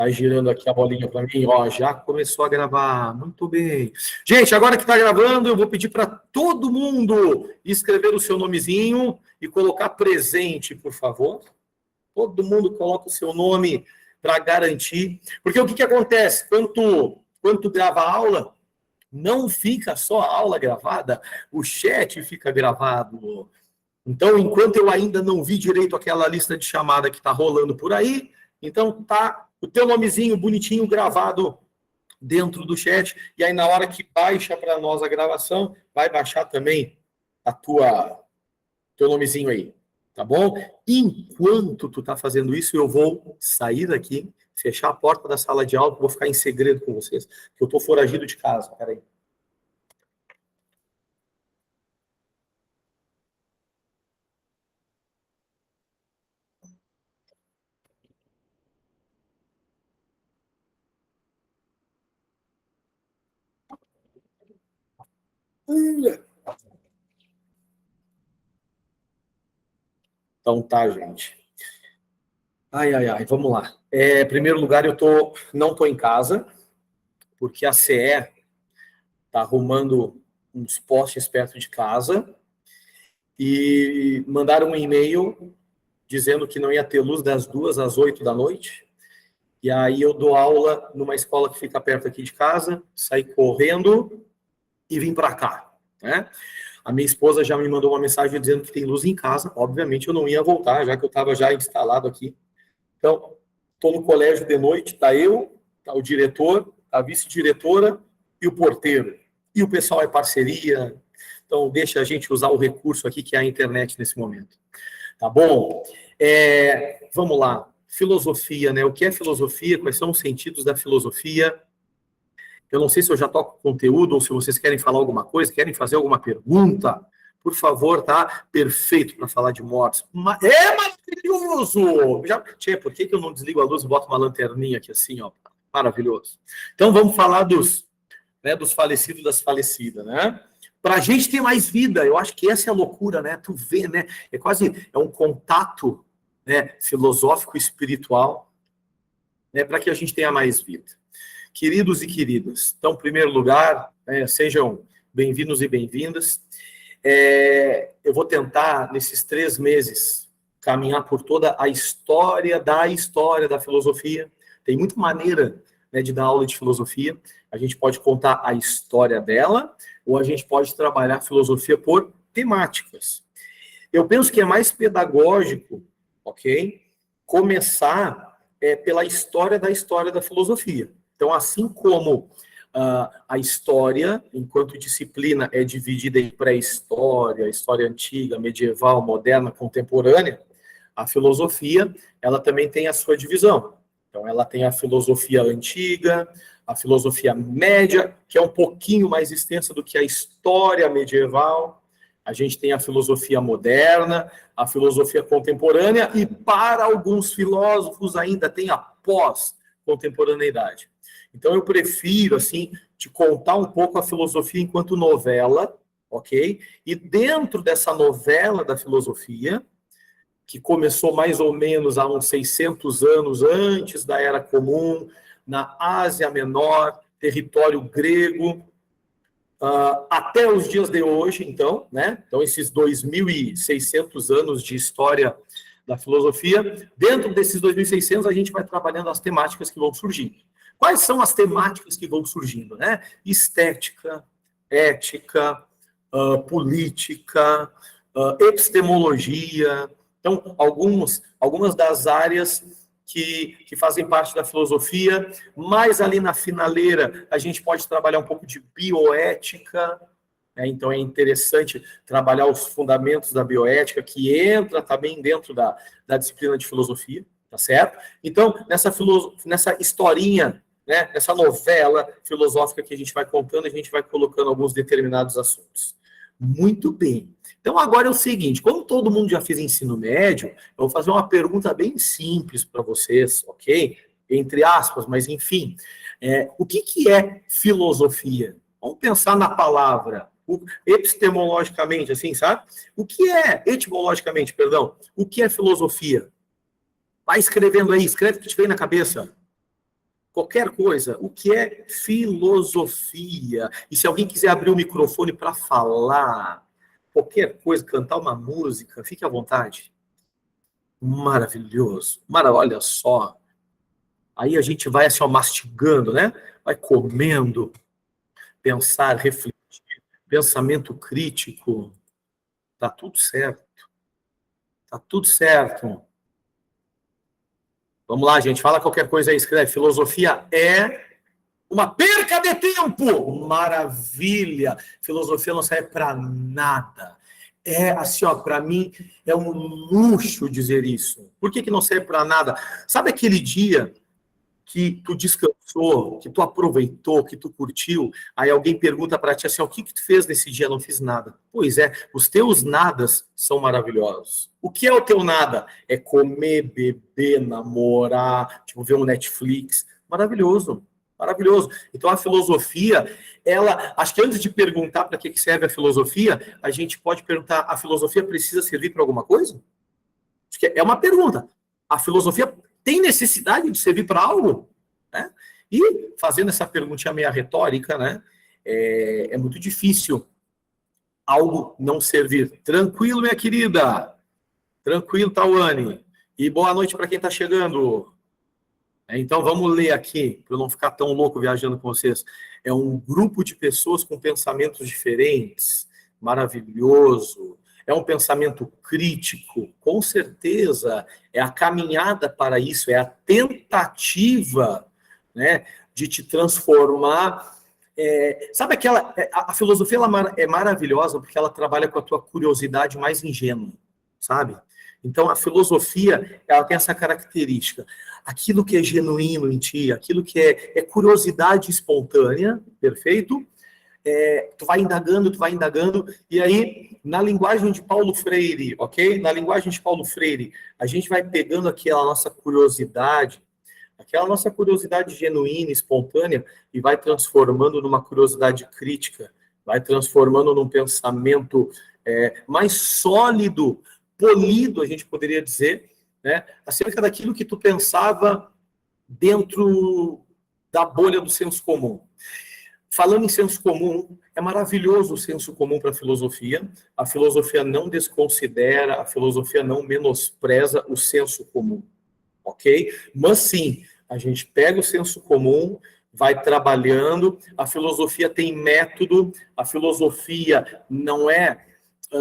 Tá girando aqui a bolinha para mim, ó, já começou a gravar, muito bem. Gente, agora que está gravando, eu vou pedir para todo mundo escrever o seu nomezinho e colocar presente, por favor. Todo mundo coloca o seu nome para garantir. Porque o que acontece? Quando tu grava a aula, não fica só a aula gravada, o chat fica gravado. Então, enquanto eu ainda não vi direito aquela lista de chamada que está rolando por aí, então tá o teu nomezinho bonitinho gravado dentro do chat, e aí na hora que baixa para nós a gravação, vai baixar também teu nomezinho aí, tá bom? Enquanto tu tá fazendo isso, eu vou sair daqui, fechar a porta da sala de aula, vou ficar em segredo com vocês, que eu tô foragido de casa, peraí. Então tá, gente. Ai, vamos lá. Em primeiro lugar, não tô em casa, porque a CE tá arrumando uns postes perto de casa e mandaram um e-mail dizendo que não ia ter luz das 2 às 8 da noite. E aí eu dou aula numa escola que fica perto aqui de casa, saí correndo e vim para cá, né? A minha esposa já me mandou uma mensagem dizendo que tem luz em casa. Obviamente eu não ia voltar, já que eu estava já instalado aqui. Então, estou no colégio de noite, tá eu, tá o diretor, a vice-diretora e o porteiro. E o pessoal é parceria, então deixa a gente usar o recurso aqui que é a internet nesse momento. Tá bom? Vamos lá. Filosofia, né? O que é filosofia? Quais são os sentidos da filosofia? Eu não sei se eu já toco conteúdo ou se vocês querem falar alguma coisa, querem fazer alguma pergunta. Por favor, tá? Perfeito para falar de mortes. É maravilhoso! Por que eu não desligo a luz e boto uma lanterninha aqui assim, ó? Maravilhoso. Então vamos falar dos falecidos, das falecidas, né? Para a gente ter mais vida, eu acho que essa é a loucura, né? Tu vê, né? É um contato, né, filosófico e espiritual, né, para que a gente tenha mais vida. Queridos e queridas, então, em primeiro lugar, sejam bem-vindos e bem-vindas. Eu vou tentar, nesses 3 meses, caminhar por toda a história da filosofia. Tem muita maneira, né, de dar aula de filosofia. A gente pode contar a história dela, ou a gente pode trabalhar a filosofia por temáticas. Eu penso que é mais pedagógico, ok? Começar pela história da filosofia. Então, assim como a história, enquanto disciplina, é dividida em pré-história, história antiga, medieval, moderna, contemporânea, a filosofia, ela também tem a sua divisão. Então, ela tem a filosofia antiga, a filosofia média, que é um pouquinho mais extensa do que a história medieval. A gente tem a filosofia moderna, a filosofia contemporânea, e para alguns filósofos ainda tem a pós-contemporaneidade. Então, eu prefiro, assim, te contar um pouco a filosofia enquanto novela, ok? E dentro dessa novela da filosofia, que começou mais ou menos há uns 600 anos antes da Era Comum, na Ásia Menor, território grego, até os dias de hoje, então, né? Então, esses 2.600 anos de história da filosofia, dentro desses 2.600, a gente vai trabalhando as temáticas que vão surgindo. Quais são as temáticas que vão surgindo, né? Estética, ética, política, epistemologia. Então, algumas das áreas que fazem parte da filosofia, mais ali na finaleira, a gente pode trabalhar um pouco de bioética, né? Então é interessante trabalhar os fundamentos da bioética, que entra também dentro da disciplina de filosofia, tá certo? Então, nessa historinha, né, nessa novela filosófica que a gente vai contando, a gente vai colocando alguns determinados assuntos. Muito bem. Então, agora é o seguinte, como todo mundo já fez ensino médio, eu vou fazer uma pergunta bem simples para vocês, ok? Entre aspas, mas enfim. O que é filosofia? Vamos pensar na palavra, epistemologicamente, assim, sabe? Etimologicamente, perdão, o que é filosofia? Vai escrevendo aí, escreve o que te vem na cabeça. qualquer coisa. O que é filosofia? E se alguém quiser abrir o microfone para falar, qualquer coisa, cantar uma música, fique à vontade. Maravilhoso. Olha só. Aí a gente vai assim, ó, mastigando, né? Vai comendo, pensar, refletir, pensamento crítico. Tá tudo certo. Tá tudo certo. Vamos lá, gente. Fala qualquer coisa aí, escreve. Filosofia é uma perca de tempo. Maravilha. Filosofia não serve para nada. É assim, ó, para mim é um luxo dizer isso. Por que não serve para nada? Sabe aquele dia que tu descansou, que tu aproveitou, que tu curtiu, aí alguém pergunta para ti assim, o que tu fez nesse dia? Não fiz nada. Pois é, os teus nadas são maravilhosos. O que é o teu nada? É comer, beber, namorar, tipo, ver um Netflix. Maravilhoso, maravilhoso. Então a filosofia, ela, acho que antes de perguntar para que serve a filosofia, a gente pode perguntar, a filosofia precisa servir para alguma coisa? Acho que é uma pergunta. A filosofia tem necessidade de servir para algo? Né? E, fazendo essa perguntinha meio retórica, né, é muito difícil algo não servir. Tranquilo, minha querida? Tranquilo, Tawane? E boa noite para quem está chegando. Então, vamos ler aqui, para eu não ficar tão louco viajando com vocês. É um grupo de pessoas com pensamentos diferentes, maravilhoso. É um pensamento crítico, com certeza. É a caminhada para isso, é a tentativa, né, de te transformar. Sabe aquela. A filosofia ela é maravilhosa porque ela trabalha com a tua curiosidade mais ingênua, sabe? Então, a filosofia ela tem essa característica. Aquilo que é genuíno em ti, aquilo que é curiosidade espontânea, perfeito? Tu vai indagando, e aí, na linguagem de Paulo Freire, ok? Na linguagem de Paulo Freire, a gente vai pegando aquela nossa curiosidade genuína, espontânea, e vai transformando numa curiosidade crítica, vai transformando num pensamento mais sólido, polido, a gente poderia dizer, né? Acerca daquilo que tu pensava dentro da bolha do senso comum. Falando em senso comum, é maravilhoso o senso comum para a filosofia não desconsidera, a filosofia não menospreza o senso comum, ok? Mas sim, a gente pega o senso comum, vai trabalhando, a filosofia tem método, a filosofia não é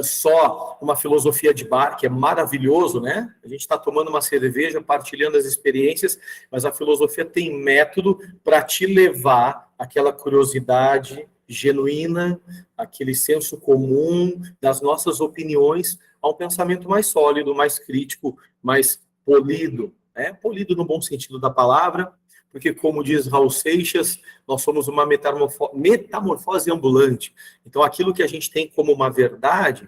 só uma filosofia de bar, que é maravilhoso, né? A gente está tomando uma cerveja, partilhando as experiências, mas a filosofia tem método para te levar àquela curiosidade genuína, aquele senso comum das nossas opiniões, a um pensamento mais sólido, mais crítico, mais polido, né? Polido no bom sentido da palavra, porque, como diz Raul Seixas, nós somos uma metamorfose ambulante. Então, aquilo que a gente tem como uma verdade,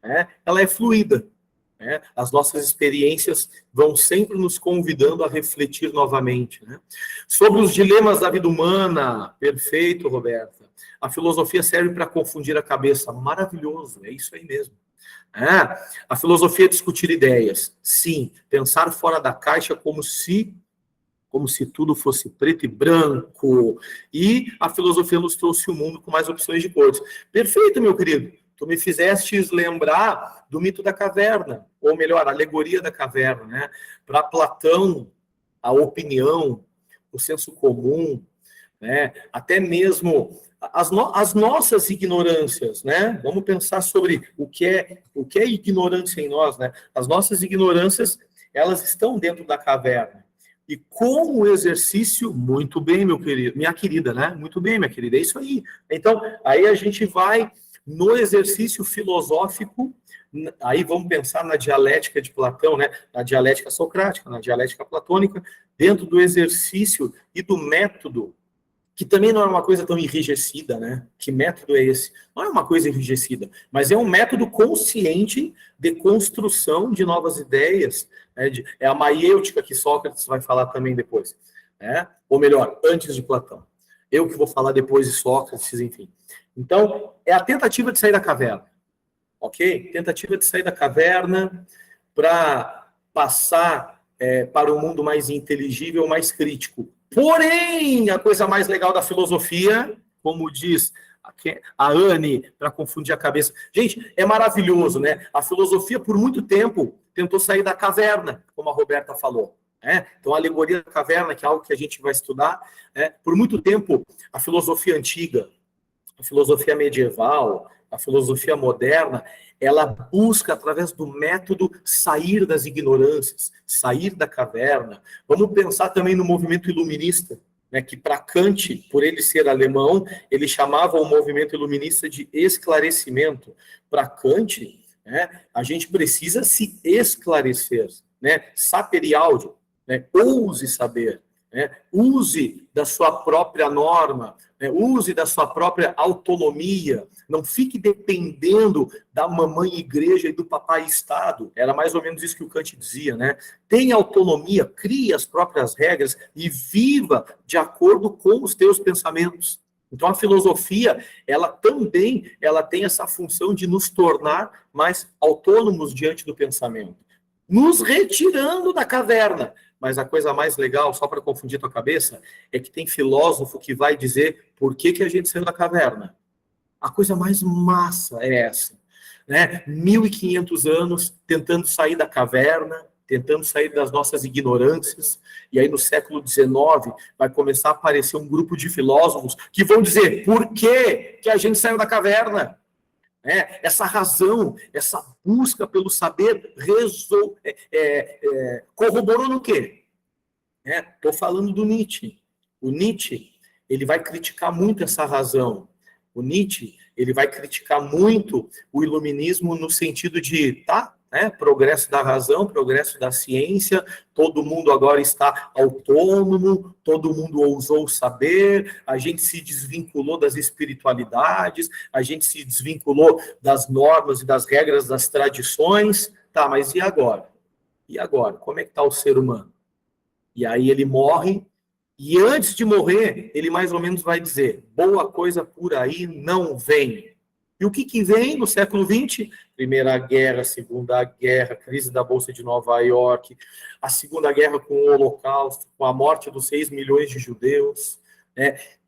né, ela é fluida. Né? As nossas experiências vão sempre nos convidando a refletir novamente. Né? Sobre os dilemas da vida humana, perfeito, Roberta. A filosofia serve para confundir a cabeça. Maravilhoso, é isso aí mesmo. A filosofia é discutir ideias. Sim, pensar fora da caixa como se tudo fosse preto e branco, e a filosofia nos trouxe o mundo com mais opções de cores. Perfeito, meu querido. Tu me fizestes lembrar do mito da caverna, ou melhor, a alegoria da caverna, né? Para Platão, a opinião, o senso comum, né? Até mesmo as nossas ignorâncias, né? Vamos pensar sobre o que é ignorância em nós, né? As nossas ignorâncias, elas estão dentro da caverna. E com o exercício, muito bem, meu querido, minha querida, né? Muito bem, minha querida, é isso aí. Então, aí a gente vai no exercício filosófico, aí vamos pensar na dialética de Platão, né? Na dialética socrática, na dialética platônica, dentro do exercício e do método, que também não é uma coisa tão enrijecida, né? Que método é esse? Não é uma coisa enrijecida, mas é um método consciente de construção de novas ideias, né? É a maiêutica que Sócrates vai falar também depois, né? Ou melhor, antes de Platão. Eu que vou falar depois de Sócrates, enfim. Então, é a tentativa de sair da caverna, ok? Tentativa de sair da caverna para passar para um mundo mais inteligível, mais crítico. Porém, a coisa mais legal da filosofia, como diz a Anne, para confundir a cabeça. Gente, é maravilhoso, né? A filosofia, por muito tempo, tentou sair da caverna, como a Roberta falou. Então, a alegoria da caverna, que é algo que a gente vai estudar, por muito tempo, a filosofia antiga, a filosofia medieval, a filosofia moderna, ela busca, através do método, sair das ignorâncias, sair da caverna. Vamos pensar também no movimento iluminista, né, que para Kant, por ele ser alemão, ele chamava o movimento iluminista de esclarecimento. Para Kant, né, a gente precisa se esclarecer, né, sapere aude, né, ouse saber, né, use da sua própria norma, né, use da sua própria autonomia, não fique dependendo da mamãe igreja e do papai Estado. Era mais ou menos isso que o Kant dizia, né? Tenha autonomia, crie as próprias regras e viva de acordo com os teus pensamentos. Então, a filosofia, ela também tem essa função de nos tornar mais autônomos diante do pensamento, nos retirando da caverna. Mas a coisa mais legal, só para confundir tua cabeça, é que tem filósofo que vai dizer por que a gente saiu da caverna. A coisa mais massa é essa, né? 1500 anos tentando sair da caverna, tentando sair das nossas ignorâncias, e aí no século XIX vai começar a aparecer um grupo de filósofos que vão dizer por que a gente saiu da caverna. Essa razão, essa busca pelo saber corroborou no quê? Estou falando do Nietzsche. O Nietzsche, ele vai criticar muito essa razão. O Nietzsche, ele vai criticar muito o iluminismo no sentido de, progresso da razão, progresso da ciência, todo mundo agora está autônomo, todo mundo ousou saber, a gente se desvinculou das espiritualidades, a gente se desvinculou das normas e das regras das tradições. Tá, mas e agora? E agora? Como é que está o ser humano? E aí ele morre, e antes de morrer, ele mais ou menos vai dizer, boa coisa por aí não vem. E o que vem no século XX? Primeira Guerra, Segunda Guerra, crise da Bolsa de Nova York, a Segunda Guerra com o Holocausto, com a morte dos 6 milhões de judeus,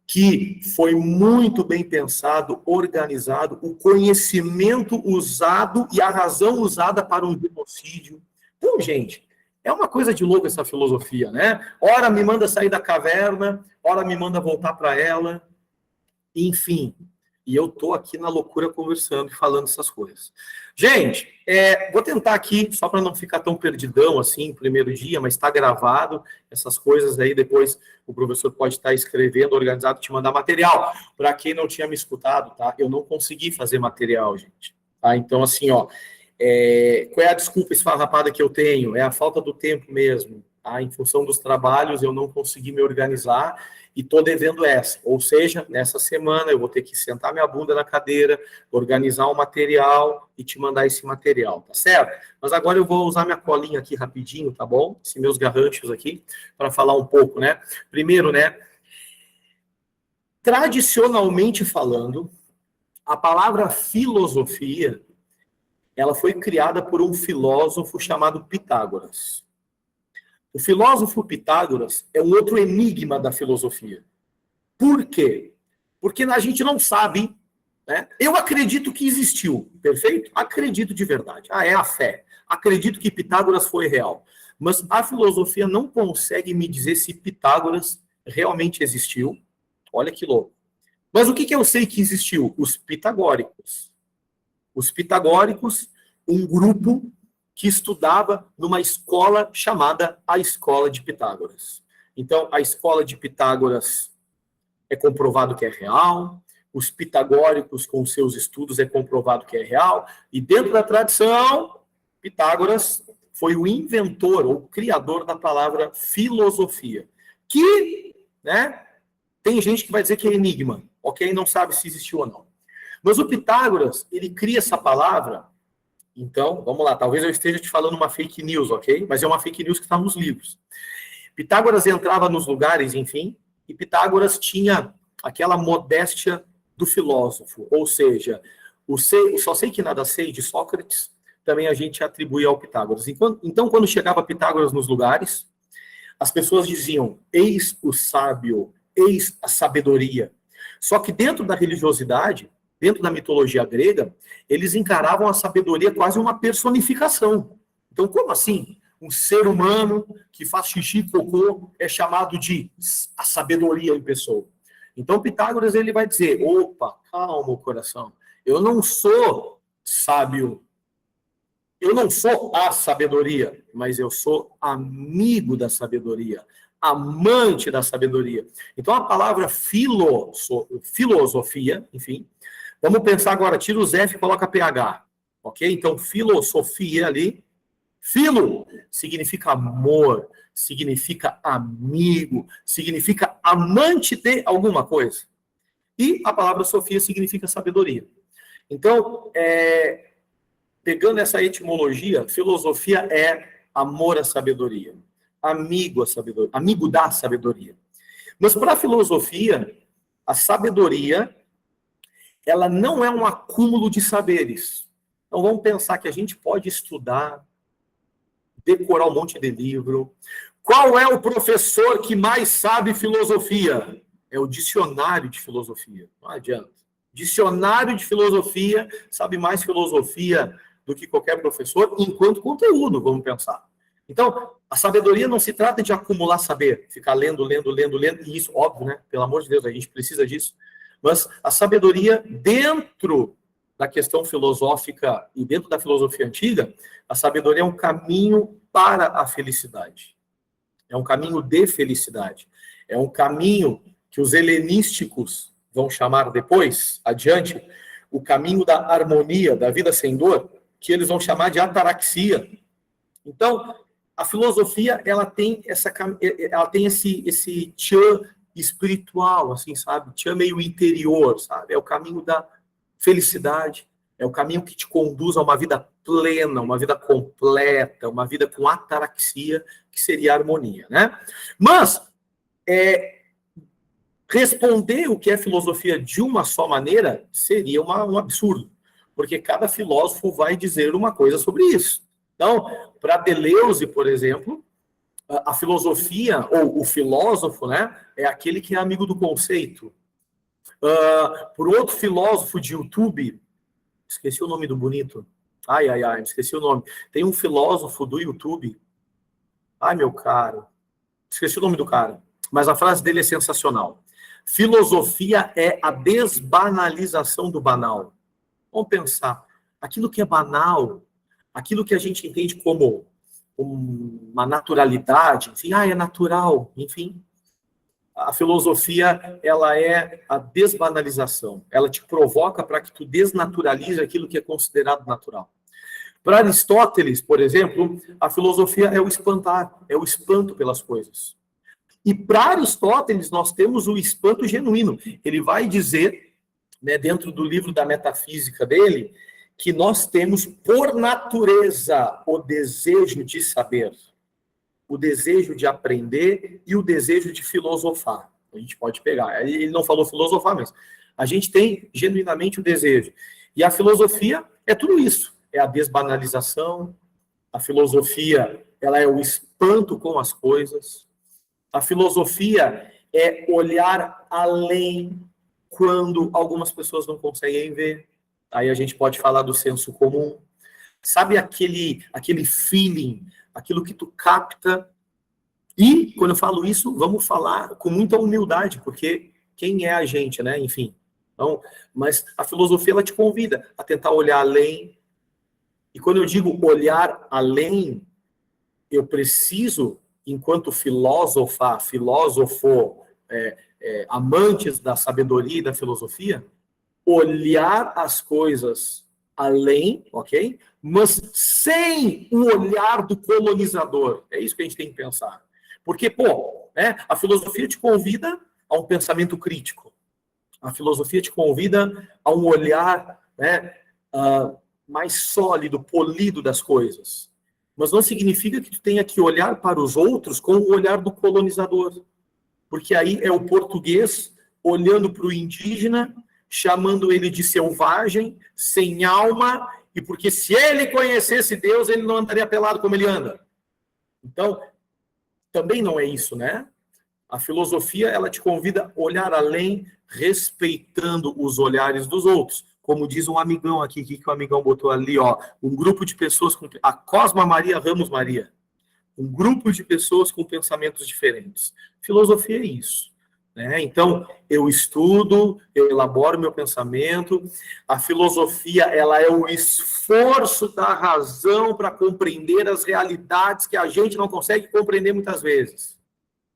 que foi muito bem pensado, organizado, o conhecimento usado e a razão usada para um genocídio. Então, gente, é uma coisa de louco essa filosofia, né? Ora me manda sair da caverna, ora me manda voltar para ela, enfim. E eu tô aqui na loucura conversando e falando essas coisas. Gente, vou tentar aqui, só para não ficar tão perdidão assim, primeiro dia, mas está gravado, essas coisas aí, depois o professor pode estar escrevendo, organizado, te mandar material. Para quem não tinha me escutado, tá? Eu não consegui fazer material, gente. Tá? Então, assim, ó, qual é a desculpa esfarrapada que eu tenho? É a falta do tempo mesmo. Tá? Em função dos trabalhos, eu não consegui me organizar e estou devendo essa. Ou seja, nessa semana eu vou ter que sentar minha bunda na cadeira, organizar um material e te mandar esse material, tá certo? Mas agora eu vou usar minha colinha aqui rapidinho, tá bom? Esses meus garranchos aqui, para falar um pouco, né? Primeiro, né? Tradicionalmente falando, a palavra filosofia, ela foi criada por um filósofo chamado Pitágoras. O filósofo Pitágoras é um outro enigma da filosofia. Por quê? Porque a gente não sabe, né? Eu acredito que existiu, perfeito? Acredito de verdade. É a fé. Acredito que Pitágoras foi real. Mas a filosofia não consegue me dizer se Pitágoras realmente existiu. Olha que louco. Mas o que eu sei que existiu? Os pitagóricos. Os pitagóricos, um grupo que estudava numa escola chamada a Escola de Pitágoras. Então, a Escola de Pitágoras é comprovado que é real, os pitagóricos, com seus estudos, é comprovado que é real, e dentro da tradição, Pitágoras foi o inventor, ou criador da palavra filosofia, que, né, tem gente que vai dizer que é enigma, ok? Não sabe se existiu ou não. Mas o Pitágoras, ele cria essa palavra. Então, vamos lá, talvez eu esteja te falando uma fake news, ok? Mas é uma fake news que está nos livros. Pitágoras entrava nos lugares, enfim, e Pitágoras tinha aquela modéstia do filósofo, ou seja, o só sei que nada sei de Sócrates, também a gente atribui ao Pitágoras. Então, quando chegava Pitágoras nos lugares, as pessoas diziam, eis o sábio, eis a sabedoria. Só que dentro da religiosidade, dentro da mitologia grega, eles encaravam a sabedoria quase uma personificação. Então, como assim? Um ser humano que faz xixi e cocô é chamado de a sabedoria em pessoa. Então, Pitágoras ele vai dizer, opa, calma o coração, eu não sou sábio, eu não sou a sabedoria, mas eu sou amigo da sabedoria, amante da sabedoria. Então, a palavra filosofia, enfim, vamos pensar agora, tira os F e coloca PH, ok? Então, filosofia ali, filo significa amor, significa amigo, significa amante de alguma coisa. E a palavra sofia significa sabedoria. Então, pegando essa etimologia, filosofia é amor à sabedoria, amigo da sabedoria. Mas para a filosofia, a sabedoria, ela não é um acúmulo de saberes. Então vamos pensar que a gente pode estudar, decorar um monte de livro. Qual é o professor que mais sabe filosofia? É o dicionário de filosofia. Não adianta. Dicionário de filosofia sabe mais filosofia do que qualquer professor, enquanto conteúdo, vamos pensar. Então, a sabedoria não se trata de acumular saber, ficar lendo, e isso, óbvio, né? Pelo amor de Deus, a gente precisa disso. Mas a sabedoria, dentro da questão filosófica e dentro da filosofia antiga, a sabedoria é um caminho para a felicidade. É um caminho de felicidade. É um caminho que os helenísticos vão chamar depois, adiante, o caminho da harmonia, da vida sem dor, que eles vão chamar de ataraxia. Então, a filosofia, ela tem esse tchan espiritual, assim, sabe? Tchan meio interior, sabe? É o caminho da felicidade, é o caminho que te conduz a uma vida plena, uma vida completa, uma vida com ataraxia, que seria a harmonia, né? Mas, responder o que é filosofia de uma só maneira seria um absurdo, porque cada filósofo vai dizer uma coisa sobre isso. Então, para Deleuze, por exemplo, a filosofia, ou o filósofo, né, é aquele que é amigo do conceito. Por outro filósofo de YouTube, esqueci o nome do bonito, esqueci o nome. Tem um filósofo do YouTube, meu caro, esqueci o nome do cara, mas a frase dele é sensacional. Filosofia é a desbanalização do banal. Vamos pensar, aquilo que é banal, aquilo que a gente entende como uma naturalidade, enfim, é natural, enfim. A filosofia, ela é a desbanalização. Ela te provoca para que tu desnaturalize aquilo que é considerado natural. Para Aristóteles, por exemplo, a filosofia é o espantar, é o espanto pelas coisas. E para Aristóteles, nós temos o espanto genuíno. Ele vai dizer, né, dentro do livro da metafísica dele, que nós temos, por natureza, o desejo de saber, o desejo de aprender e o desejo de filosofar. A gente pode pegar. Ele não falou filosofar, mas a gente tem genuinamente o desejo. E a filosofia é tudo isso. É a desbanalização, a filosofia, ela é o espanto com as coisas. A filosofia é olhar além quando algumas pessoas não conseguem ver. Aí a gente pode falar do senso comum. Sabe aquele feeling, aquilo que tu capta? E, quando eu falo isso, vamos falar com muita humildade, porque quem é a gente, né? Enfim. Então, mas a filosofia, ela te convida a tentar olhar além. E quando eu digo olhar além, eu preciso, enquanto filósofo, amantes da sabedoria e da filosofia, olhar as coisas além, ok? Mas sem o olhar do colonizador. É isso que a gente tem que pensar. Porque, a filosofia te convida a um pensamento crítico. A filosofia te convida a um olhar, né, mais sólido, polido das coisas. Mas não significa que tu tenha que olhar para os outros com o olhar do colonizador. Porque aí é o português olhando para o indígena, chamando ele de selvagem, sem alma, e porque se ele conhecesse Deus, ele não andaria pelado como ele anda. Então, também não é isso, né? A filosofia, ela te convida a olhar além, respeitando os olhares dos outros. Como diz um amigão aqui, que o amigão botou ali, ó, um grupo de pessoas com a Cosma Maria Ramos Maria. Um grupo de pessoas com pensamentos diferentes. Filosofia é isso. Né? Então, eu estudo, eu elaboro meu pensamento. A filosofia, ela é o esforço da razão para compreender as realidades que a gente não consegue compreender muitas vezes.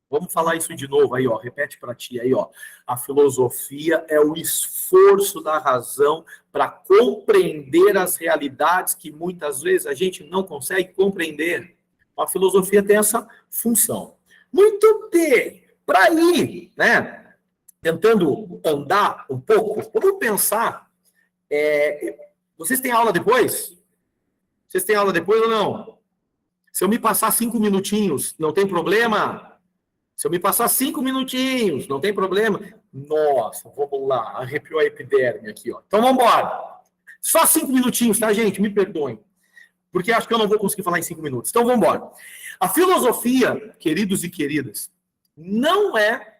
Vamos falar isso de novo aí, ó. Repete para ti aí, ó. A filosofia é o esforço da razão para compreender as realidades que muitas vezes a gente não consegue compreender. A filosofia tem essa função. Muito bem. Para ir, né, tentando andar um pouco, vamos pensar. Vocês têm aula depois? Vocês têm aula depois ou não? Se eu me passar 5 minutinhos, não tem problema? Se eu me passar 5 minutinhos, não tem problema? Nossa, vamos lá, arrepiou a epiderme aqui, ó. Então vamos embora. Só 5 minutinhos, tá, gente? Me perdoem. Porque acho que eu não vou conseguir falar em 5 minutos. Então vamos embora. A filosofia, queridos e queridas, não é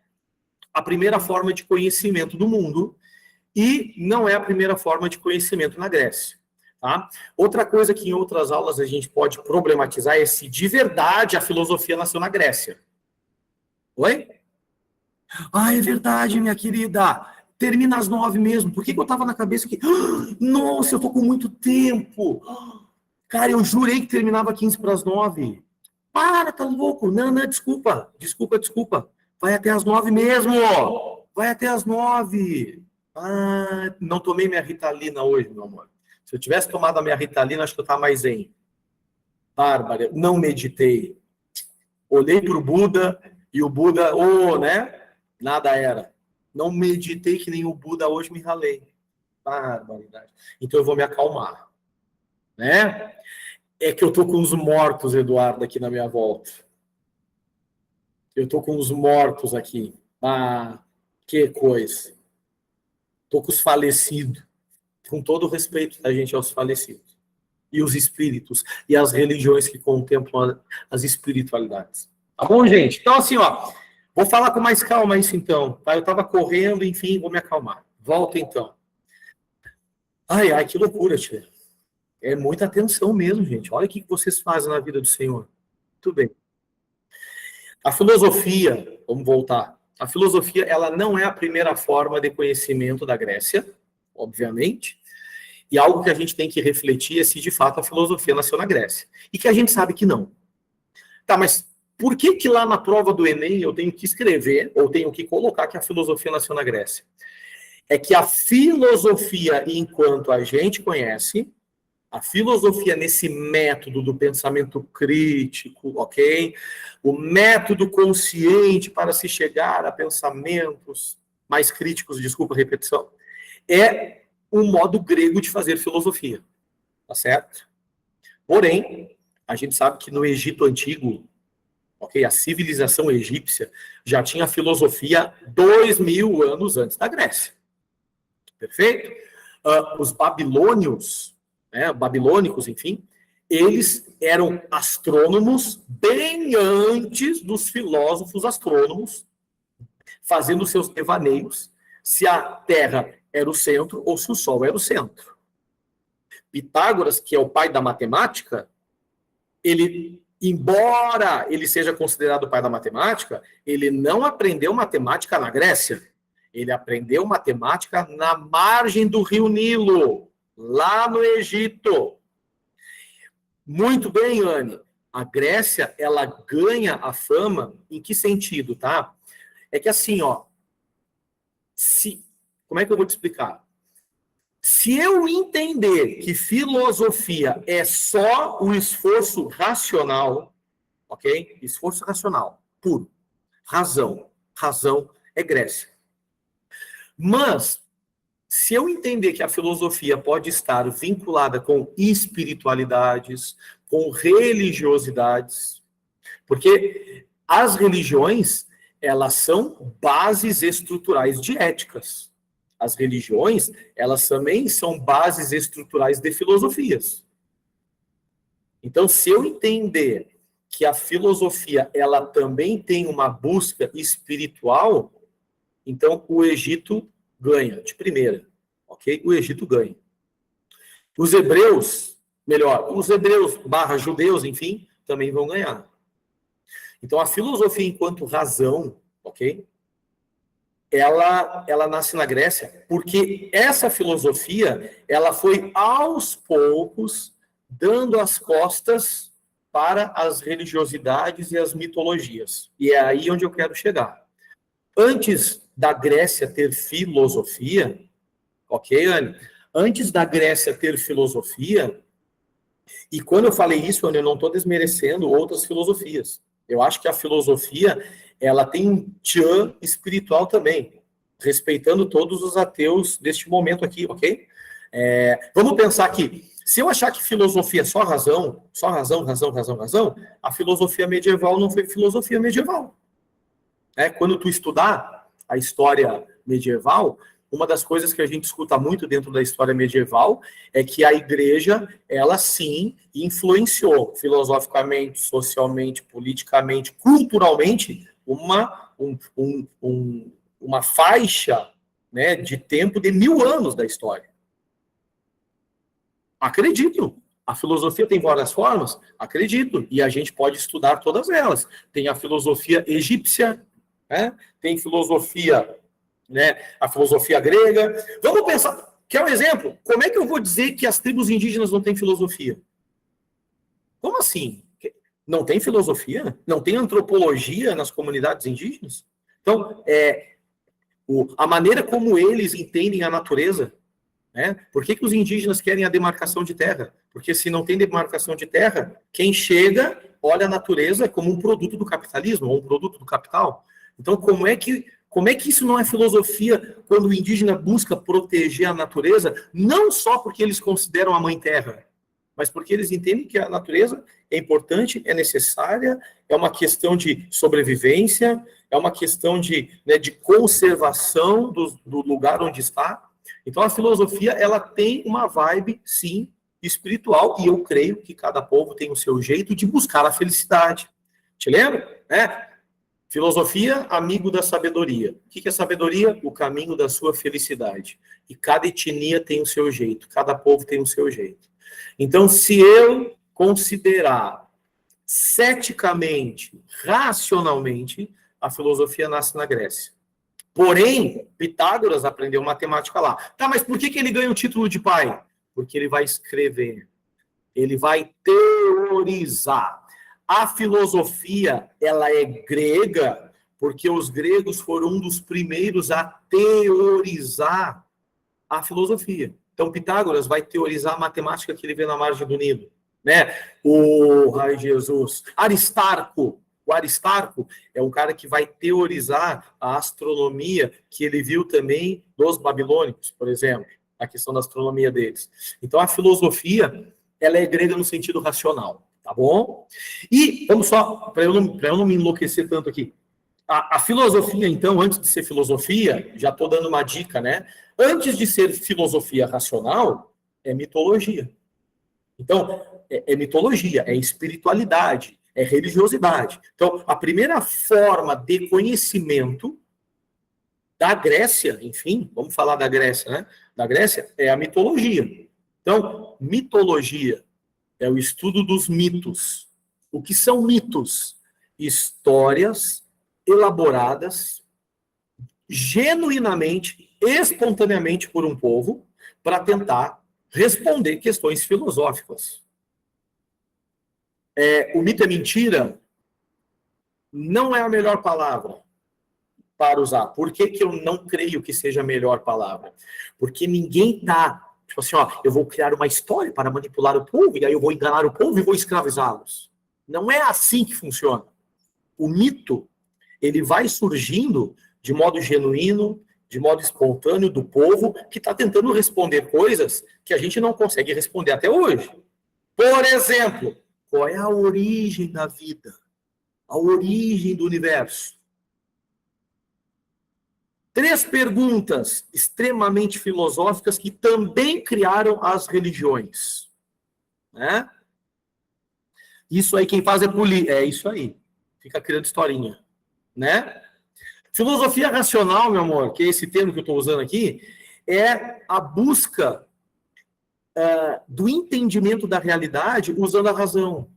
a primeira forma de conhecimento do mundo e não é a primeira forma de conhecimento na Grécia. Tá? Outra coisa que em outras aulas a gente pode problematizar é se de verdade a filosofia nasceu na Grécia. Oi? Ah, é verdade, minha querida. Termina às 9 mesmo. Por que eu estava na cabeça que... Nossa, eu tô com muito tempo. Cara, eu jurei que terminava 15 para as 9. Para, tá louco? Não, desculpa. Desculpa. Vai até as 9 mesmo. Vai até as 9. Ah, não tomei minha Ritalina hoje, meu amor. Se eu tivesse tomado a minha Ritalina, acho que eu estava mais zen. Bárbara, não meditei. Olhei para o Buda e o Buda, né? Nada era. Não meditei que nem o Buda hoje, me ralei. Barbaridade. Então eu vou me acalmar. Né? É que eu tô com os mortos, Eduardo, aqui na minha volta. Eu tô com os mortos aqui. Ah, que coisa. Tô com os falecidos. Com todo o respeito da gente aos falecidos. E os espíritos. E as religiões que contemplam as espiritualidades. Tá bom, gente? Então, assim, ó. Vou falar com mais calma isso, então. Tá? Eu tava correndo, enfim, vou me acalmar. Volta, então. Ai, que loucura, tia. É muita atenção mesmo, gente. Olha o que vocês fazem na vida do Senhor. Muito bem. A filosofia, vamos voltar. A filosofia, ela não é a primeira forma de conhecimento da Grécia, obviamente. E algo que a gente tem que refletir é se de fato a filosofia nasceu na Grécia. E que a gente sabe que não. Tá, mas por que lá na prova do Enem eu tenho que escrever, ou tenho que colocar que a filosofia nasceu na Grécia? É que a filosofia, enquanto a gente conhece, a filosofia nesse método do pensamento crítico, ok? O método consciente para se chegar a pensamentos mais críticos, desculpa a repetição, é um modo grego de fazer filosofia, tá certo? Porém, a gente sabe que no Egito Antigo, ok, a civilização egípcia já tinha filosofia 2000 anos antes da Grécia. Perfeito? Os babilônios, babilônicos, enfim, eles eram astrônomos bem antes dos filósofos astrônomos, fazendo seus devaneios, se a Terra era o centro ou se o Sol era o centro. Pitágoras, que é o pai da matemática, ele, embora ele seja considerado o pai da matemática, ele não aprendeu matemática na Grécia. Ele aprendeu matemática na margem do rio Nilo, lá no Egito. Muito bem, Anne. A Grécia, ela ganha a fama em que sentido, tá? É que assim, ó, como é que eu vou te explicar? Se eu entender que filosofia é só o esforço racional, ok? Esforço racional, puro. Razão. Razão é Grécia. Mas, se eu entender que a filosofia pode estar vinculada com espiritualidades, com religiosidades, porque as religiões, elas são bases estruturais de éticas. As religiões, elas também são bases estruturais de filosofias. Então, se eu entender que a filosofia ela também tem uma busca espiritual, então o Egito ganha de primeira, ok? O Egito ganha. Os hebreus / judeus, enfim, também vão ganhar. Então a filosofia enquanto razão, ok? Ela nasce na Grécia, porque essa filosofia, ela foi aos poucos dando as costas para as religiosidades e as mitologias. E é aí onde eu quero chegar. Antes da Grécia ter filosofia, ok, Anne? Antes da Grécia ter filosofia, e quando eu falei isso, Anne, eu não estou desmerecendo outras filosofias. Eu acho que a filosofia, ela tem um tchan espiritual também, respeitando todos os ateus deste momento aqui, ok? Vamos pensar aqui. Se eu achar que filosofia é só razão, a filosofia medieval não foi filosofia medieval. Quando tu estudar a história medieval, uma das coisas que a gente escuta muito dentro da história medieval é que a igreja, ela sim, influenciou filosoficamente, socialmente, politicamente, culturalmente, uma faixa, né, de tempo de 1000 anos da história. Acredito. A filosofia tem várias formas? Acredito. E a gente pode estudar todas elas. Tem a filosofia egípcia, né? Tem filosofia, né? A filosofia grega. Vamos pensar. Quer um exemplo? Como é que eu vou dizer que as tribos indígenas não têm filosofia? Como assim? Não tem filosofia? Não tem antropologia nas comunidades indígenas? Então, a maneira como eles entendem a natureza, né? Por que os indígenas querem a demarcação de terra? Porque se não tem demarcação de terra, quem chega olha a natureza como um produto do capitalismo, ou um produto do capital. Então, como é que isso não é filosofia quando o indígena busca proteger a natureza, não só porque eles consideram a mãe terra, mas porque eles entendem que a natureza é importante, é necessária, é uma questão de sobrevivência, é uma questão de conservação do lugar onde está. Então, a filosofia, ela tem uma vibe, sim, espiritual, e eu creio que cada povo tem o seu jeito de buscar a felicidade. Te lembra? Filosofia, amigo da sabedoria. O que é sabedoria? O caminho da sua felicidade. E cada etnia tem o seu jeito, cada povo tem o seu jeito. Então, se eu considerar ceticamente, racionalmente, a filosofia nasce na Grécia. Porém, Pitágoras aprendeu matemática lá. Tá, mas por que ele ganha o título de pai? Porque ele vai escrever, ele vai teorizar. A filosofia, ela é grega, porque os gregos foram um dos primeiros a teorizar a filosofia. Então, Pitágoras vai teorizar a matemática que ele vê na margem do Nilo, né? Ai, Jesus. O Aristarco é um cara que vai teorizar a astronomia que ele viu também dos babilônicos, por exemplo, a questão da astronomia deles. Então, a filosofia, ela é grega no sentido racional, tá bom? E, vamos só, para eu não me enlouquecer tanto aqui, a filosofia, então, antes de ser filosofia, já estou dando uma dica, né? Antes de ser filosofia racional, é mitologia. Então, é mitologia, é espiritualidade, é religiosidade. Então, a primeira forma de conhecimento da Grécia, enfim, vamos falar da Grécia, né? Da Grécia é a mitologia. Então, mitologia é o estudo dos mitos. O que são mitos? Histórias elaboradas genuinamente, espontaneamente por um povo, para tentar responder questões filosóficas. O mito é mentira? Não é a melhor palavra para usar. Por que eu não creio que seja a melhor palavra? Porque ninguém está, tipo assim, eu vou criar uma história para manipular o povo, e aí eu vou enganar o povo e vou escravizá-los. Não é assim que funciona. O mito, ele vai surgindo de modo genuíno, de modo espontâneo do povo que está tentando responder coisas que a gente não consegue responder até hoje. Por exemplo, qual é a origem da vida? A origem do universo? 3 perguntas extremamente filosóficas que também criaram as religiões, né? Isso aí quem faz é política. É isso aí. Fica criando historinha, né? Filosofia racional, meu amor, que é esse termo que eu estou usando aqui, é a busca do entendimento da realidade usando a razão.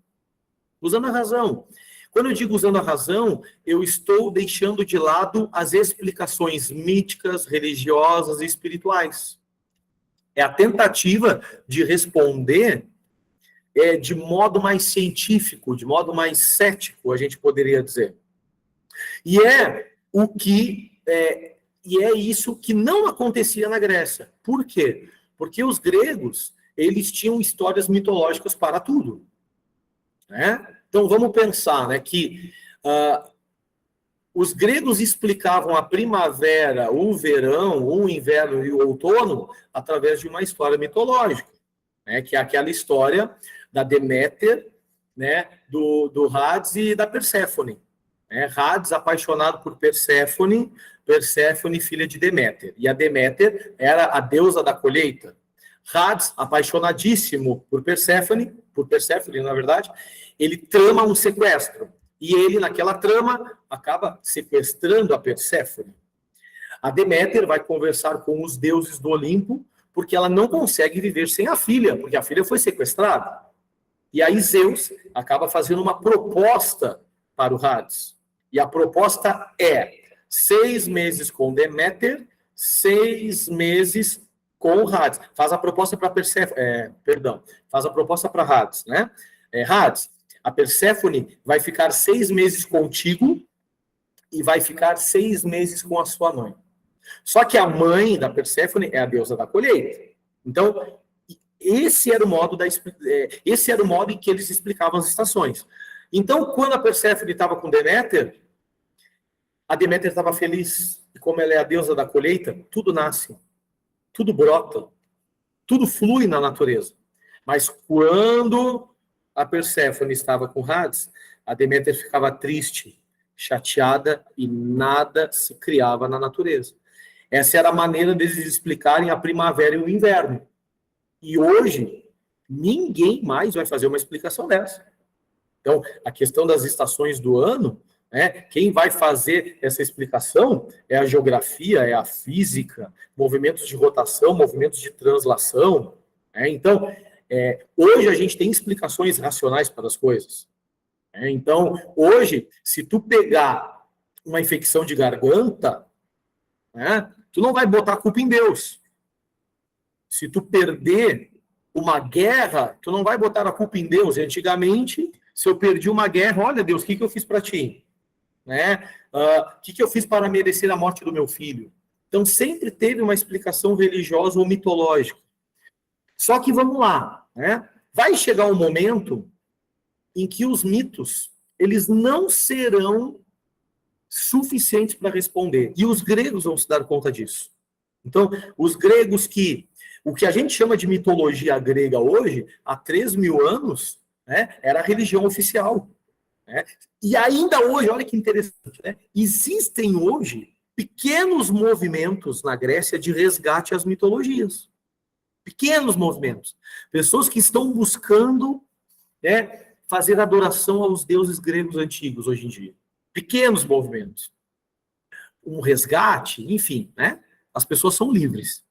Usando a razão. Quando eu digo usando a razão, eu estou deixando de lado as explicações míticas, religiosas e espirituais. É a tentativa de responder de modo mais científico, de modo mais cético, a gente poderia dizer. E é isso que não acontecia na Grécia. Por quê? Porque os gregos, eles tinham histórias mitológicas para tudo. Né? Então, vamos pensar, né, que os gregos explicavam a primavera, o verão, o inverno e o outono através de uma história mitológica, né, que é aquela história da Deméter, né, do Hades e da Perséfone. Né? Hades apaixonado por Perséfone, Perséfone filha de Deméter. E a Deméter era a deusa da colheita. Hades, apaixonadíssimo por Perséfone, na verdade, ele trama um sequestro. E ele, naquela trama, acaba sequestrando a Perséfone. A Deméter vai conversar com os deuses do Olimpo, porque ela não consegue viver sem a filha, porque a filha foi sequestrada. E aí Zeus acaba fazendo uma proposta para o Hades. E a proposta é 6 meses com Deméter, 6 meses com o Hades. Faz a proposta para Perséfone, faz a proposta para Hades, né? Hades, a Perséfone vai ficar 6 meses contigo e vai ficar 6 meses com a sua mãe. Só que a mãe da Perséfone é a deusa da colheita. Então, esse era o modo em que eles explicavam as estações. Então, quando a Perséfone estava com Deméter, a Deméter estava feliz. E como ela é a deusa da colheita, tudo nasce, tudo brota, tudo flui na natureza. Mas quando a Perséfone estava com Hades, a Deméter ficava triste, chateada e nada se criava na natureza. Essa era a maneira deles explicarem a primavera e o inverno. E hoje, ninguém mais vai fazer uma explicação dessa. Então, a questão das estações do ano, né, quem vai fazer essa explicação é a geografia, é a física, movimentos de rotação, movimentos de translação. Né? Então, hoje a gente tem explicações racionais para as coisas. Né? Então, hoje, se tu pegar uma infecção de garganta, né, tu não vai botar a culpa em Deus. Se tu perder uma guerra, tu não vai botar a culpa em Deus. Antigamente, se eu perdi uma guerra, olha, Deus, o que eu fiz para ti? Né? O que eu fiz para merecer a morte do meu filho? Então, sempre teve uma explicação religiosa ou mitológica. Só que, vamos lá, né? Vai chegar um momento em que os mitos, eles não serão suficientes para responder. E os gregos vão se dar conta disso. Então, os gregos o que a gente chama de mitologia grega hoje, há 3.000 anos, né, era a religião oficial. Né? E ainda hoje, olha que interessante, né, existem hoje pequenos movimentos na Grécia de resgate às mitologias. Pequenos movimentos. Pessoas que estão buscando, né, fazer adoração aos deuses gregos antigos hoje em dia. Pequenos movimentos. Um resgate, enfim, né? As pessoas são livres.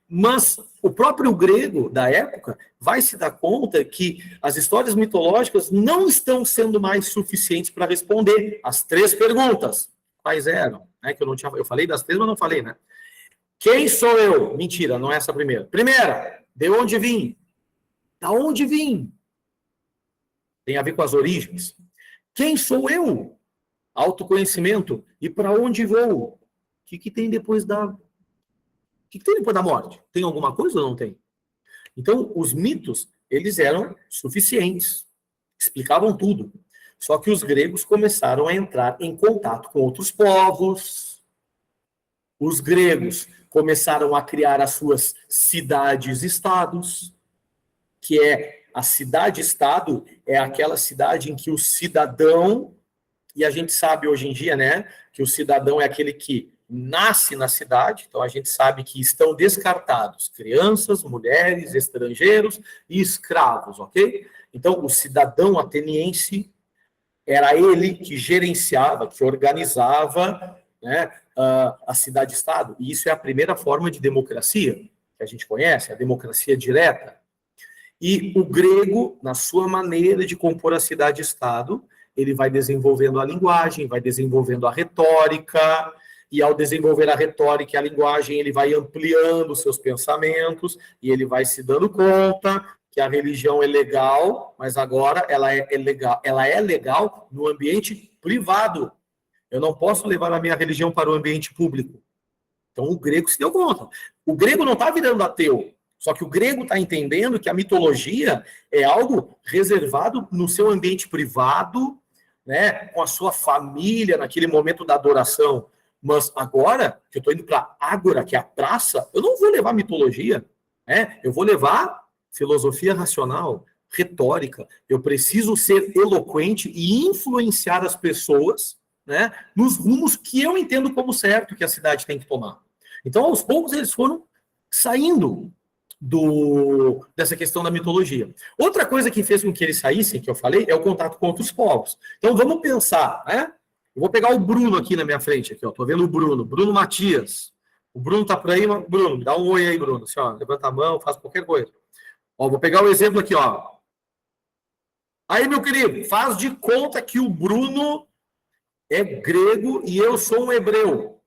Mas o próprio grego da época vai se dar conta que as histórias mitológicas não estão sendo mais suficientes para responder as 3 perguntas. Quais eram? Né? Que eu falei das 3, mas não falei, né? Quem sou eu? Mentira, não é essa a primeira. Primeira, de onde vim? Da onde vim? Tem a ver com as origens. Quem sou eu? Autoconhecimento. E para onde vou? O que tem depois da... O que tem depois da morte? Tem alguma coisa ou não tem? Então, os mitos, eles eram suficientes. Explicavam tudo. Só que os gregos começaram a entrar em contato com outros povos. Os gregos começaram a criar as suas cidades-estados, que a cidade-estado é aquela cidade em que o cidadão E a gente sabe hoje em dia, né, que o cidadão é aquele que nasce na cidade, então a gente sabe que estão descartados crianças, mulheres, estrangeiros e escravos, ok? Então, o cidadão ateniense era ele que gerenciava, que organizava, né, a cidade-estado. E isso é a primeira forma de democracia que a gente conhece, a democracia direta. E o grego, na sua maneira de compor a cidade-estado, ele vai desenvolvendo a linguagem, vai desenvolvendo a retórica, e ao desenvolver a retórica e a linguagem, ele vai ampliando seus pensamentos, e ele vai se dando conta que a religião é legal, mas agora ela é legal no ambiente privado. Eu não posso levar a minha religião para o ambiente público. Então o grego se deu conta. O grego não está virando ateu, só que o grego está entendendo que a mitologia é algo reservado no seu ambiente privado, né, com a sua família, naquele momento da adoração. Mas agora, que eu estou indo para a ágora, que é a praça, eu não vou levar mitologia, né? Eu vou levar filosofia racional, retórica. Eu preciso ser eloquente e influenciar as pessoas, né, nos rumos que eu entendo como certo que a cidade tem que tomar. Então, aos poucos, eles foram saindo dessa questão da mitologia. Outra coisa que fez com que eles saíssem, que eu falei, é o contato com outros povos. Então, vamos pensar, né? Eu vou pegar o Bruno aqui na minha frente, aqui, ó. Tô vendo o Bruno Matias. O Bruno tá por aí, Bruno, dá um oi aí, Bruno. Assim, ó, levanta a mão, faz qualquer coisa. Ó, vou pegar o exemplo aqui, ó. Aí, meu querido, faz de conta que o Bruno é grego e eu sou um hebreu.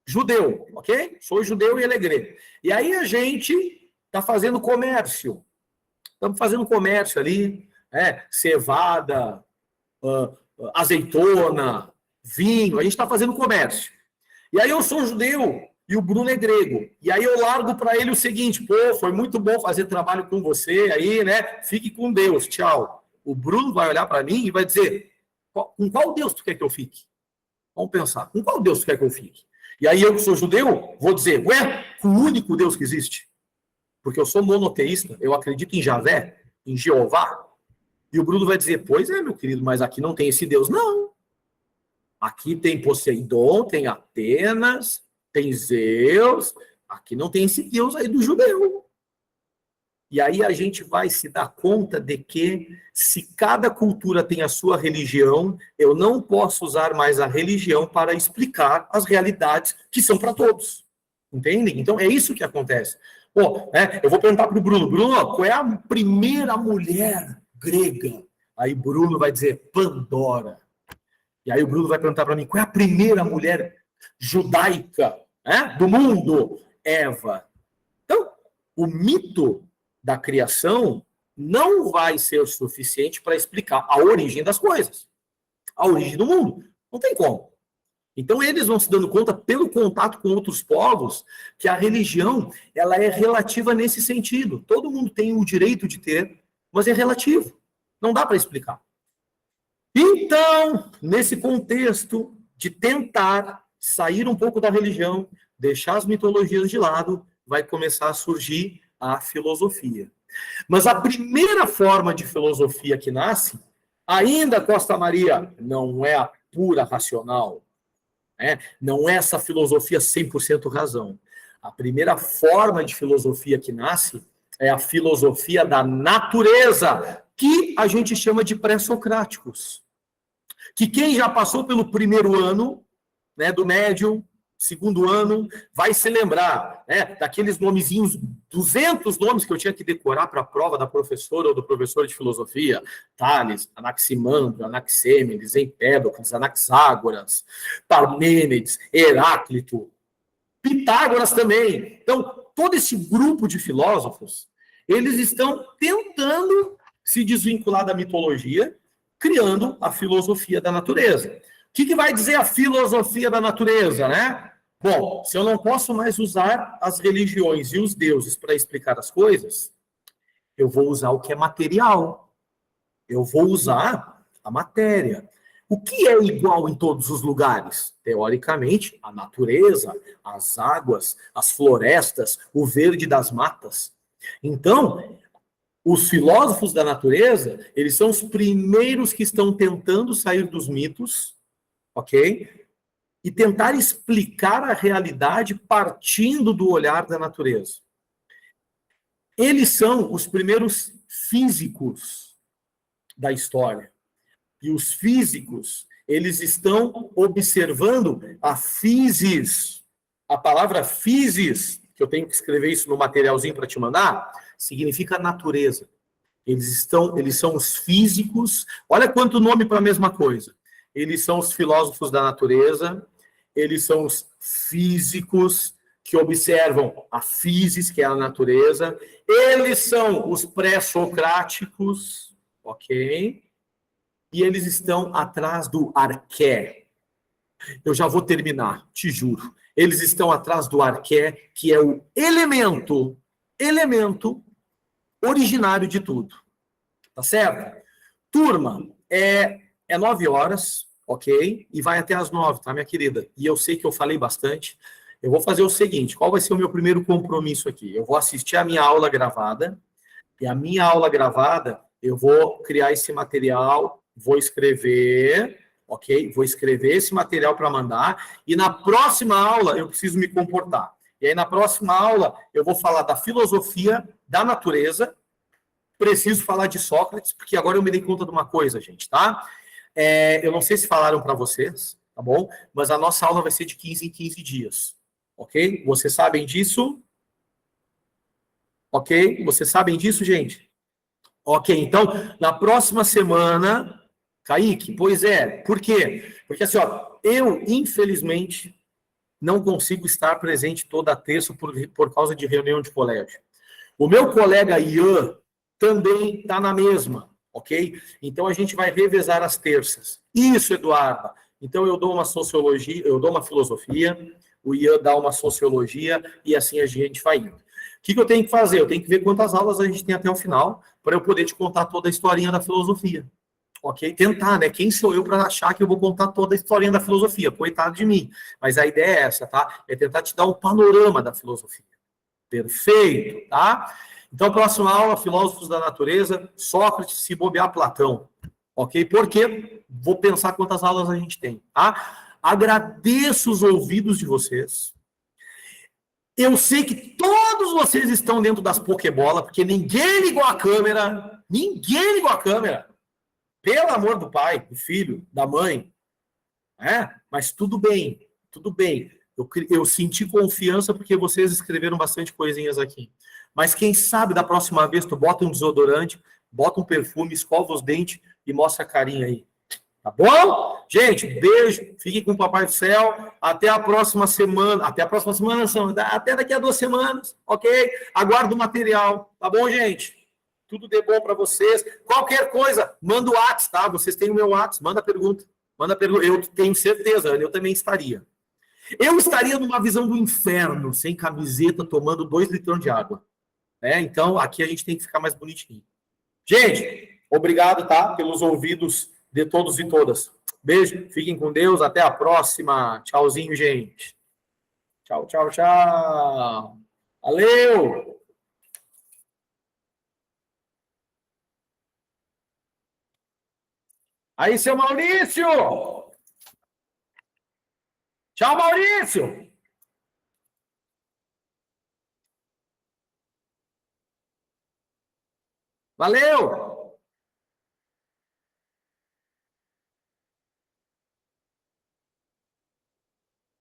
Judeu, ok? Sou judeu e ele é grego. E aí a gente está fazendo comércio. Estamos fazendo comércio ali, cevada, azeitona, vinho. A gente está fazendo comércio. E aí eu sou judeu e o Bruno é grego. E aí eu largo para ele o seguinte: pô, foi muito bom fazer trabalho com você aí, né? Fique com Deus, tchau. O Bruno vai olhar para mim e vai dizer: com qual Deus tu quer que eu fique? Vamos pensar, com qual Deus tu quer que eu fique? E aí eu que sou judeu, vou dizer: ué, com o único Deus que existe. Porque eu sou monoteísta, eu acredito em Javé, em Jeová. E o Bruno vai dizer: pois é, meu querido, mas aqui não tem esse Deus. Não. Aqui tem Poseidon, tem Atenas, tem Zeus. Aqui não tem esse Deus aí do judeu. E aí a gente vai se dar conta de que, se cada cultura tem a sua religião, eu não posso usar mais a religião para explicar as realidades que são para todos. Entendem? Então é isso que acontece. Pô, eu vou perguntar para o Bruno: Bruno, qual é a primeira mulher grega? Aí Bruno vai dizer: Pandora. E aí o Bruno vai perguntar para mim: qual é a primeira mulher judaica do mundo? Eva. Então, o mito da criação não vai ser o suficiente para explicar a origem das coisas, a origem do mundo. Não tem como. Então, eles vão se dando conta, pelo contato com outros povos, que a religião ela é relativa nesse sentido. Todo mundo tem o direito de ter, mas é relativo. Não dá para explicar. Então, nesse contexto de tentar sair um pouco da religião, deixar as mitologias de lado, vai começar a surgir a filosofia. Mas a primeira forma de filosofia que nasce, ainda, Costa Maria, não é a pura racional, não é essa filosofia 100% razão. A primeira forma de filosofia que nasce é a filosofia da natureza, que a gente chama de pré-socráticos. Que quem já passou pelo primeiro ano, do médio, segundo ano, vai se lembrar daqueles nomezinhos, 200 nomes que eu tinha que decorar para a prova da professora ou do professor de filosofia: Tales, Anaximandro, Anaxêmenes, Empédocles, Anaxágoras, Parmênides, Heráclito, Pitágoras também. Então, todo esse grupo de filósofos, eles estão tentando se desvincular da mitologia, criando a filosofia da natureza. O que vai dizer a filosofia da natureza, Bom, se eu não posso mais usar as religiões e os deuses para explicar as coisas, eu vou usar o que é material. Eu vou usar a matéria. O que é igual em todos os lugares? Teoricamente, a natureza, as águas, as florestas, o verde das matas. Então, os filósofos da natureza, eles são os primeiros que estão tentando sair dos mitos ok? E tentar explicar a realidade partindo do olhar da natureza. Eles são os primeiros físicos da história. E os físicos, eles estão observando a physis. A palavra physis, que eu tenho que escrever isso no materialzinho para te mandar, significa natureza. Eles são os físicos. Olha quanto nome para a mesma coisa. Eles são os filósofos da natureza, eles são os físicos que observam a physis, que é a natureza. Eles são os pré-socráticos, ok? E eles estão atrás do arqué. Eu já vou terminar, te juro. Eles estão atrás do arqué, que é o elemento originário de tudo. Tá certo? Turma, é 9 horas, ok? E vai até às 9, tá, minha querida? E eu sei que eu falei bastante. Eu vou fazer o seguinte, qual vai ser o meu primeiro compromisso aqui? Eu vou assistir a minha aula gravada, e a minha aula gravada, eu vou criar esse material, vou escrever, ok? Vou escrever esse material para mandar, e na próxima aula eu preciso me comportar. E aí na próxima aula eu vou falar da filosofia da natureza, preciso falar de Sócrates, porque agora eu me dei conta de uma coisa, gente, tá? Eu não sei se falaram para vocês, tá bom? Mas a nossa aula vai ser de 15 em 15 dias, ok? Vocês sabem disso? Ok? Vocês sabem disso, gente? Ok, então, na próxima semana, Kaique, pois é, por quê? Porque assim, ó, eu, infelizmente, não consigo estar presente toda terça por causa de reunião de colégio. O meu colega Ian também está na mesma, ok? Então, a gente vai revezar as terças. Isso, Eduardo. Então, eu dou uma sociologia, eu dou uma filosofia, o Ian dá uma sociologia, e assim a gente vai indo. O que eu tenho que fazer? Eu tenho que ver quantas aulas a gente tem até o final, para eu poder te contar toda a historinha da filosofia. Ok? Tentar, né? Quem sou eu para achar que eu vou contar toda a historinha da filosofia? Coitado de mim. Mas a ideia é essa, tá? É tentar te dar um panorama da filosofia. Perfeito, tá? Então, próxima aula, filósofos da natureza, Sócrates, se bobear, Platão. Ok? Porque vou pensar quantas aulas a gente tem, tá? Agradeço os ouvidos de vocês. Eu sei que todos vocês estão dentro das pokebolas, porque ninguém ligou a câmera. Ninguém ligou a câmera. Pelo amor do pai, do filho, da mãe. Mas tudo bem, tudo bem. Eu senti confiança porque vocês escreveram bastante coisinhas aqui. Mas quem sabe da próxima vez tu bota um desodorante, bota um perfume, escova os dentes e mostra a carinha aí. Tá bom? Gente, beijo. Fiquem com o Papai do Céu. Até a próxima semana. Até a próxima semana, até daqui a 2 semanas, ok? Aguardo o material. Tá bom, gente? Tudo de bom para vocês. Qualquer coisa, manda o WhatsApp, tá? Vocês têm o meu WhatsApp, manda pergunta. Manda pergunta. Eu tenho certeza, eu também estaria. Eu estaria numa visão do inferno, sem camiseta, tomando 2 litros de água. Então, aqui a gente tem que ficar mais bonitinho. Gente, obrigado, tá? Pelos ouvidos de todos e todas. Beijo, fiquem com Deus, até a próxima. Tchauzinho, gente. Tchau, tchau, tchau. Valeu! Aí, seu Maurício! Tchau, Maurício! Valeu!